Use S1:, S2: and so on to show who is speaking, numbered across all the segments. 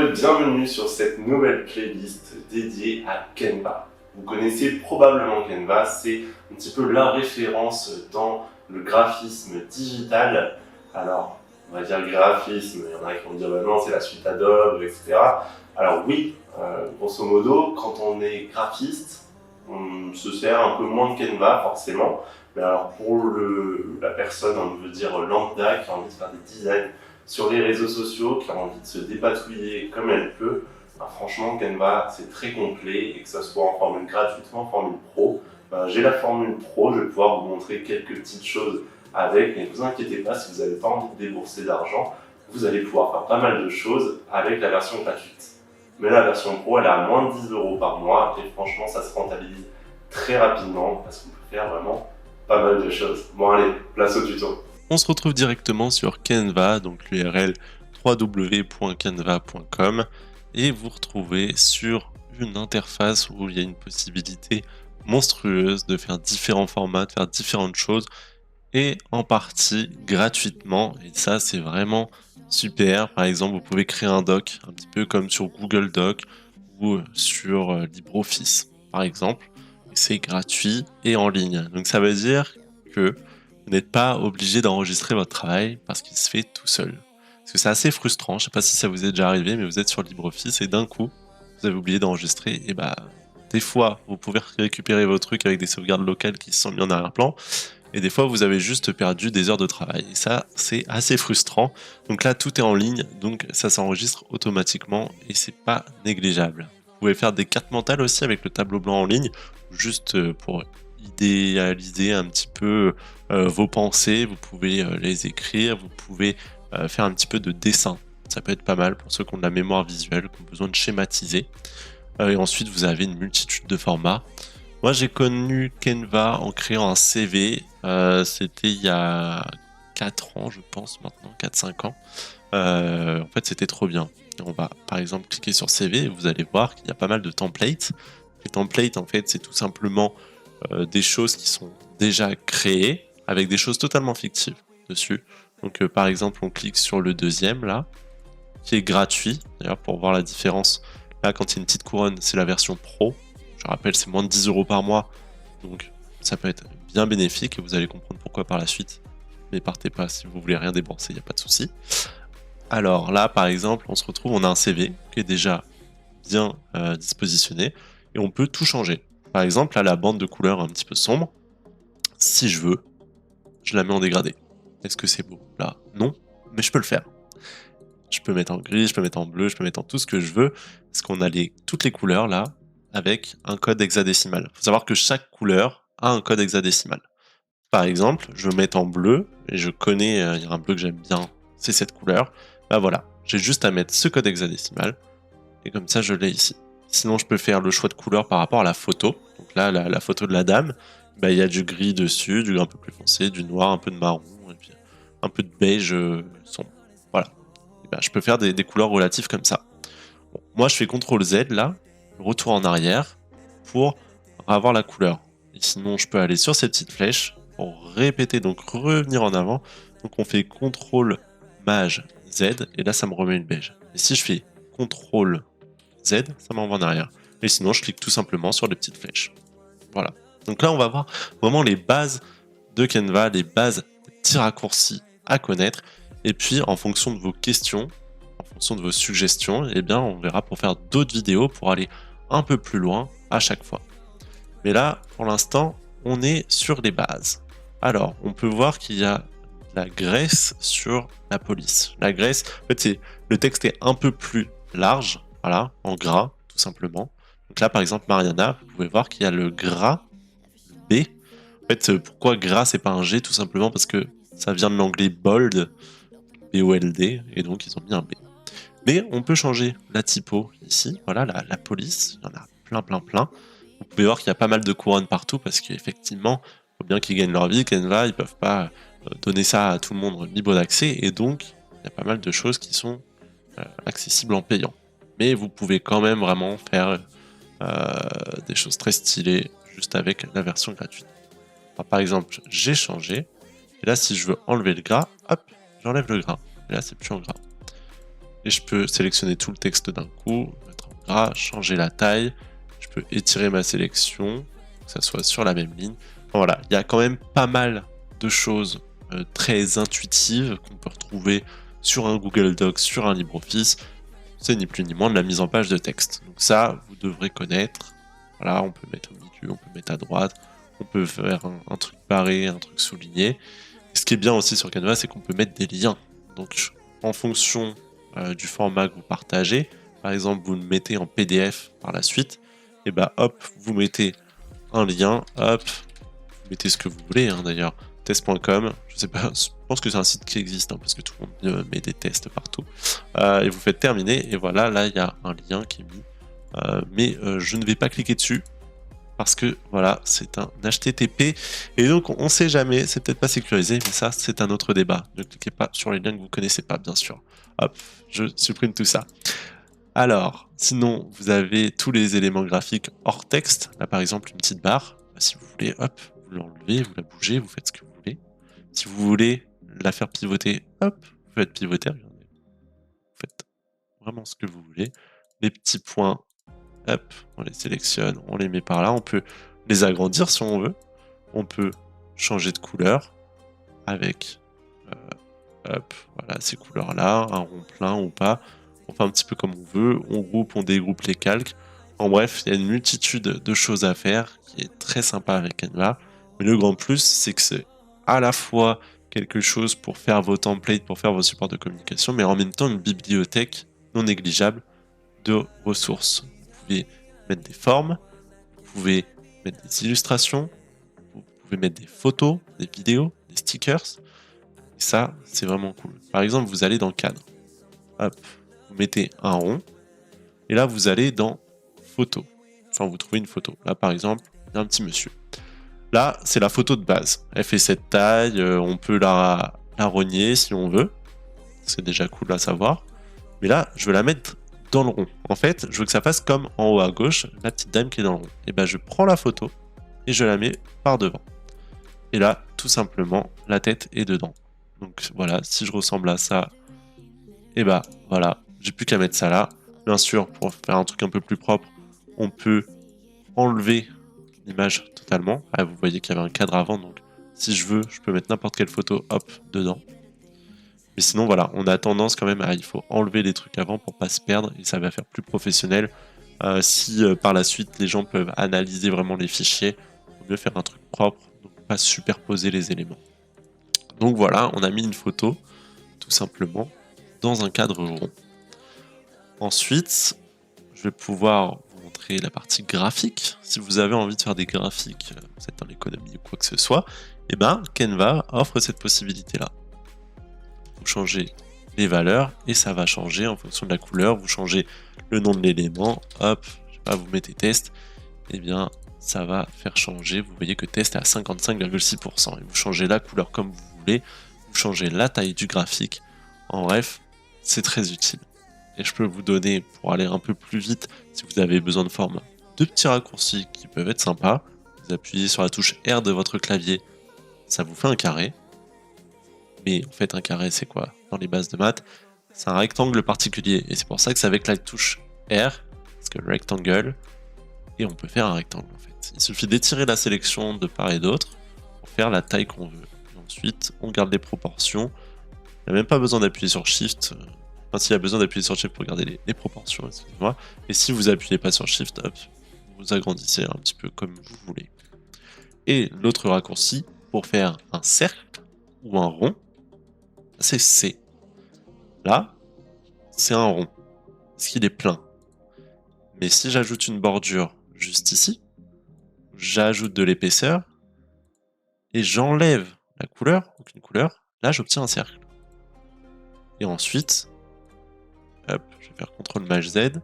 S1: et bienvenue sur cette nouvelle playlist dédiée à Canva. Vous connaissez probablement Canva, c'est un petit peu la référence dans le graphisme digital. Alors, on va dire graphisme, il y en a qui vont dire bah non, c'est la suite Adobe, etc. Alors oui, grosso modo, quand on est graphiste, on se sert un peu moins de Canva forcément. Mais alors pour la personne, on veut dire lambda, qui a envie de faire des designs sur les réseaux sociaux, qui a envie de se dépatouiller comme elle peut, ben franchement Canva c'est très complet, et que ça soit en formule gratuite ou en formule pro. J'ai la formule pro, je vais pouvoir vous montrer quelques petites choses avec, mais ne vous inquiétez pas, si vous n'avez pas envie de débourser d'argent, vous allez pouvoir faire pas mal de choses avec la version gratuite. Mais la version pro, elle est à moins de 10 € par mois, et franchement ça se rentabilise très rapidement, parce qu'on peut faire vraiment pas mal de choses. Bon allez, place au tuto.
S2: On se retrouve directement sur Canva, donc l'URL www.canva.com, et vous retrouvez sur une interface où il y a une possibilité monstrueuse de faire différents formats, de faire différentes choses, et en partie gratuitement, et ça c'est vraiment super. Par exemple, vous pouvez créer un doc, un petit peu comme sur Google Doc ou sur LibreOffice, par exemple, et c'est gratuit et en ligne. Donc ça veut dire que vous n'êtes pas obligé d'enregistrer votre travail parce qu'il se fait tout seul. Parce que c'est assez frustrant, je sais pas si ça vous est déjà arrivé, mais vous êtes sur LibreOffice et d'un coup, vous avez oublié d'enregistrer, et bah, des fois, vous pouvez récupérer vos trucs avec des sauvegardes locales qui se sont mis en arrière-plan, et des fois, vous avez juste perdu des heures de travail. Et ça, c'est assez frustrant. Donc là, tout est en ligne, donc ça s'enregistre automatiquement et c'est pas négligeable. Vous pouvez faire des cartes mentales aussi avec le tableau blanc en ligne, juste pour idéaliser un petit peu vos pensées. Vous pouvez les écrire, vous pouvez faire un petit peu de dessin. Ça peut être pas mal pour ceux qui ont de la mémoire visuelle, qui ont besoin de schématiser. Et ensuite, vous avez une multitude de formats. Moi, j'ai connu Canva en créant un CV. C'était il y a 4 ans, je pense, maintenant, 4-5 ans. En fait, c'était trop bien. On va, par exemple, cliquer sur CV et vous allez voir qu'il y a pas mal de templates. Les templates, en fait, c'est tout simplement des choses qui sont déjà créées avec des choses totalement fictives dessus. Donc, par exemple, on clique sur le deuxième, là, qui est gratuit. D'ailleurs, pour voir la différence, là, quand il y a une petite couronne, c'est la version pro. Je rappelle, c'est moins de 10 € par mois, donc ça peut être bien bénéfique et vous allez comprendre pourquoi par la suite. Mais partez pas si vous voulez rien dépenser, il n'y a pas de souci. Alors là, par exemple, on se retrouve, on a un CV qui est déjà bien dispositionné et on peut tout changer. Par exemple, là, la bande de couleur un petit peu sombre, si je veux, je la mets en dégradé. Est-ce que c'est beau? Là, non, mais je peux le faire. Je peux mettre en gris, je peux mettre en bleu, je peux mettre en tout ce que je veux, parce qu'on a toutes les couleurs là, avec un code hexadécimal. Il faut savoir que chaque couleur a un code hexadécimal. Par exemple, je veux mettre en bleu, et je connais, il y a un bleu que j'aime bien, c'est cette couleur. Bah voilà, j'ai juste à mettre ce code hexadécimal, et comme ça je l'ai ici. Sinon, je peux faire le choix de couleur par rapport à la photo. Donc là, la photo de la dame, bah, il y a du gris dessus, du gris un peu plus foncé, du noir, un peu de marron, et puis un peu de beige sombre. Voilà. Et bah, je peux faire des couleurs relatives comme ça. Bon, moi, je fais CTRL-Z là, retour en arrière, pour avoir la couleur. Et sinon, je peux aller sur ces petites flèches pour répéter, donc revenir en avant. Donc on fait CTRL-MAJ-Z, et là, ça me remet une beige. Et si je fais CTRL-Z, ça m'envoie en arrière. Et sinon, je clique tout simplement sur les petites flèches. Voilà. Donc là, on va voir vraiment les bases de Canva, les bases des petits raccourcis à connaître. Et puis, en fonction de vos questions, en fonction de vos suggestions, eh bien, on verra pour faire d'autres vidéos pour aller un peu plus loin à chaque fois. Mais là, pour l'instant, on est sur les bases. Alors, on peut voir qu'il y a de la graisse sur la police. La graisse, en fait, le texte est un peu plus large, voilà, en gras, tout simplement. Donc là, par exemple, Mariana, vous pouvez voir qu'il y a le gras, le B. En fait, pourquoi gras, c'est pas un G? Tout simplement parce que ça vient de l'anglais bold, B-O-L-D, et donc ils ont mis un B. Mais on peut changer la typo ici, voilà, la police, il y en a plein. Vous pouvez voir qu'il y a pas mal de couronnes partout parce qu'effectivement, il faut bien qu'ils gagnent leur vie, Canva, ils peuvent pas donner ça à tout le monde libre d'accès, et donc il y a pas mal de choses qui sont accessibles en payant. Mais vous pouvez quand même vraiment faire des choses très stylées juste avec la version gratuite. Alors, par exemple, j'ai changé, et là si je veux enlever le gras, hop, j'enlève le gras, et là c'est plus en gras. et je peux sélectionner tout le texte d'un coup, mettre en gras, changer la taille, je peux étirer ma sélection, que ça soit sur la même ligne. Enfin, voilà, il y a quand même pas mal de choses très intuitives qu'on peut retrouver sur un Google Docs, sur un LibreOffice. C'est ni plus ni moins de la mise en page de texte. Donc ça, vous devrez connaître. Voilà, on peut mettre au milieu, on peut mettre à droite, on peut faire un truc barré, un truc souligné. Et ce qui est bien aussi sur Canva, c'est qu'on peut mettre des liens. Donc en fonction du format que vous partagez, par exemple vous le mettez en PDF par la suite, et bah hop, vous mettez un lien, hop, vous mettez ce que vous voulez d'ailleurs, test.com, je sais pas, je pense que c'est un site qui existe parce que tout le monde met des tests partout, et vous faites terminer, et voilà, là il y a un lien qui est mis, mais je ne vais pas cliquer dessus, parce que voilà, c'est un HTTP, et donc on sait jamais, c'est peut-être pas sécurisé, mais ça c'est un autre débat. Ne cliquez pas sur les liens que vous connaissez pas, bien sûr. Hop, je supprime tout ça. Alors, sinon, vous avez tous les éléments graphiques hors texte. Là par exemple, une petite barre. Si vous voulez, hop, vous l'enlevez, vous la bougez, vous faites ce que vous voulez. Si vous voulez la faire pivoter, hop, vous faites pivoter, regardez. Vous faites vraiment ce que vous voulez. Les petits points, hop, on les sélectionne, on les met par là, on peut les agrandir si on veut, on peut changer de couleur avec, hop, voilà, ces couleurs-là, un rond plein ou pas, on fait un petit peu comme on veut, on groupe, on dégroupe les calques, en bref, il y a une multitude de choses à faire qui est très sympa avec Canva, mais le grand plus, c'est que c'est à la fois quelque chose pour faire vos templates, pour faire vos supports de communication, mais en même temps une bibliothèque non négligeable de ressources. Vous pouvez mettre des formes, vous pouvez mettre des illustrations, vous pouvez mettre des photos, des vidéos, des stickers. Et ça, c'est vraiment cool. Par exemple, vous allez dans cadre. Hop, vous mettez un rond. Et là, vous allez dans photo. Enfin, vous trouvez une photo. Là, par exemple, il y a un petit monsieur. Là, c'est la photo de base. Elle fait cette taille. On peut la rogner si on veut. C'est déjà cool à savoir. Mais là, je veux la mettre dans le rond. En fait, je veux que ça fasse comme en haut à gauche, la petite dame qui est dans le rond. Et ben, je prends la photo et je la mets par devant. Et là, tout simplement, la tête est dedans. Donc voilà, si je ressemble à ça, et bah voilà, j'ai plus qu'à mettre ça là. Bien sûr, pour faire un truc un peu plus propre, on peut enlever l'image totalement. Ah, vous voyez qu'il y avait un cadre avant, donc si je veux, je peux mettre n'importe quelle photo, hop, dedans. Mais sinon, voilà, on a tendance quand même à, il faut enlever les trucs avant pour pas se perdre, et ça va faire plus professionnel. Si par la suite, les gens peuvent analyser vraiment les fichiers, il vaut mieux faire un truc propre, donc pas superposer les éléments. Donc voilà, on a mis une photo, tout simplement, dans un cadre rond. Ensuite, je vais pouvoir vous montrer la partie graphique. Si vous avez envie de faire des graphiques, vous êtes dans l'économie ou quoi que ce soit, et ben Canva offre cette possibilité-là. Vous changez les valeurs et ça va changer en fonction de la couleur. Vous changez le nom de l'élément, hop, je sais pas, vous mettez test, et bien ça va faire changer. Vous voyez que test est à 55,6%. Et vous changez la couleur comme vous voulez, vous changez la taille du graphique. En bref, c'est très utile. Et je peux vous donner, pour aller un peu plus vite, si vous avez besoin de forme, deux petits raccourcis qui peuvent être sympas. Vous appuyez sur la touche R de votre clavier, ça vous fait un carré. Mais en fait, un carré, c'est quoi? Dans les bases de maths, c'est un rectangle particulier. Et c'est pour ça que c'est avec la touche R, parce que rectangle, et on peut faire un rectangle en fait. Il suffit d'étirer la sélection de part et d'autre pour faire la taille qu'on veut. Et ensuite, on garde les proportions. Il n'y a même pas besoin d'appuyer sur Shift. Enfin, s'il y a besoin d'appuyer sur Shift pour garder les proportions, excusez-moi. Et si vous appuyez pas sur Shift, hop, vous agrandissez un petit peu comme vous voulez. Et l'autre raccourci, pour faire un cercle ou un rond, c'est C. Là, c'est un rond, parce qu'il est plein. Mais si j'ajoute une bordure juste ici, j'ajoute de l'épaisseur, et j'enlève la couleur, aucune couleur, là j'obtiens un cercle. Et ensuite, hop, je vais faire CTRL-MAJ-Z,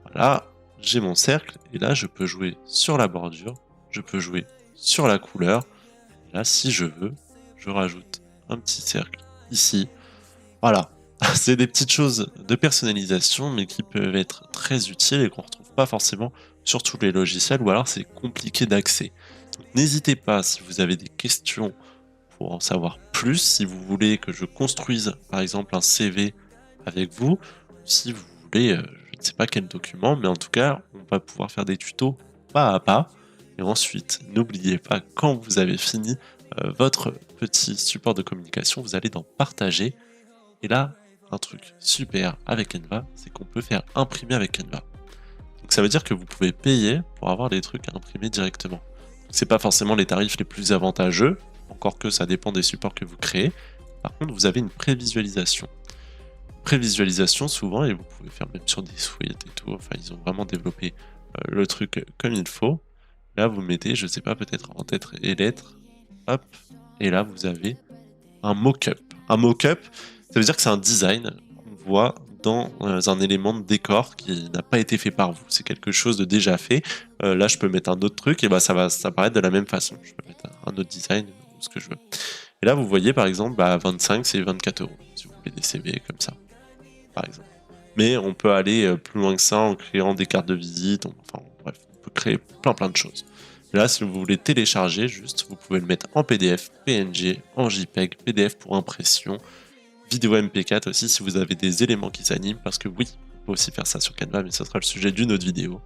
S2: voilà, j'ai mon cercle, et là je peux jouer sur la bordure, je peux jouer sur la couleur, et là si je veux, je rajoute un petit cercle ici, voilà. C'est des petites choses de personnalisation, mais qui peuvent être très utiles et qu'on ne retrouve pas forcément sur tous les logiciels, ou alors c'est compliqué d'accès. N'hésitez pas, si vous avez des questions pour en savoir plus, si vous voulez que je construise par exemple un CV avec vous, si vous voulez, je ne sais pas quel document, mais en tout cas, on va pouvoir faire des tutos pas à pas. Et ensuite, n'oubliez pas, quand vous avez fini votre petit support de communication, vous allez dans partager. Et là, un truc super avec Canva, c'est qu'on peut faire imprimer avec Canva. Donc ça veut dire que vous pouvez payer pour avoir des trucs à imprimer directement. C'est pas forcément les tarifs les plus avantageux, encore que ça dépend des supports que vous créez. Par contre, vous avez une prévisualisation. Prévisualisation souvent, et vous pouvez faire même sur des suites et tout. Enfin, ils ont vraiment développé le truc comme il faut. Là, vous mettez, je sais pas, peut-être en tête et lettres. Hop. Et là, vous avez un mock-up. Un mock-up, ça veut dire que c'est un design qu'on voit dans un élément de décor qui n'a pas été fait par vous. C'est quelque chose de déjà fait. Là, je peux mettre un autre truc et bah, ça va apparaître de la même façon. Je peux mettre un autre design ou ce que je veux. Et là, vous voyez, par exemple, 25, c'est 24 euros. Si vous voulez des CV comme ça, par exemple. Mais on peut aller plus loin que ça en créant des cartes de visite. Enfin, bref, on peut créer plein de choses. Là, si vous voulez télécharger, juste, vous pouvez le mettre en PDF, PNG, en JPEG, PDF pour impression, vidéo MP4 aussi si vous avez des éléments qui s'animent, parce que oui, on peut aussi faire ça sur Canva, mais ça sera le sujet d'une autre vidéo.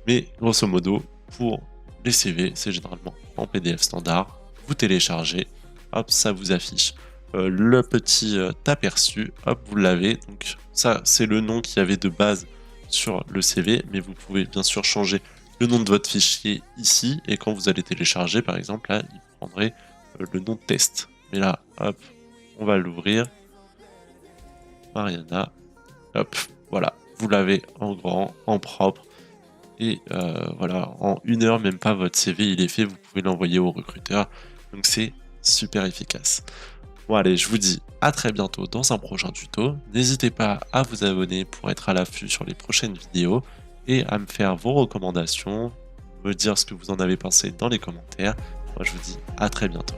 S2: Mais grosso modo, pour les CV, c'est généralement en PDF standard, vous téléchargez, hop, ça vous affiche le petit aperçu, hop, vous l'avez. Donc ça, c'est le nom qu'il y avait de base sur le CV, mais vous pouvez bien sûr changer le nom de votre fichier ici, et quand vous allez télécharger, par exemple, là, il prendrait le nom de test. Mais là, hop, on va l'ouvrir. Mariana, hop, voilà, vous l'avez en grand, en propre, et voilà, en 1 heure, même pas, votre CV, il est fait, vous pouvez l'envoyer au recruteur, donc c'est super efficace. Bon allez, je vous dis à très bientôt dans un prochain tuto, n'hésitez pas à vous abonner pour être à l'affût sur les prochaines vidéos, et à me faire vos recommandations, me dire ce que vous en avez pensé dans les commentaires. Moi je vous dis à très bientôt.